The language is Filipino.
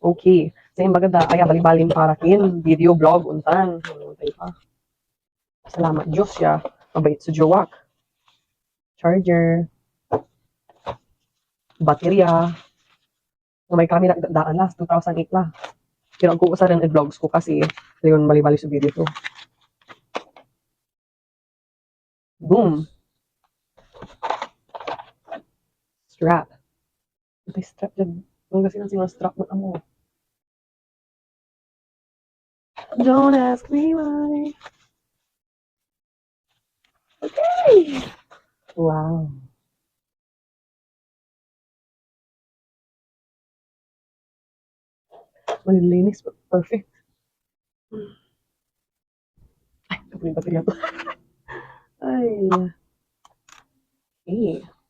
Okay. Sa maganda, kaya balibalin para kin, video blog, untan. Tay pa. Salamat Diyos ya. Mabait sa jowak. Charger. Baterya. May camera, daan last, 2008 la. Pero ang kuusa rin i-vlogs ko kasi, yun bali-bali sa video to. Boom. Strap. Ito strap dyan. Ang kasi nang strap mo amo. Don't ask me why. Okay. Wow. Malilinis. Perfect. Ay, ito po yung baterya to. Ay. Okay.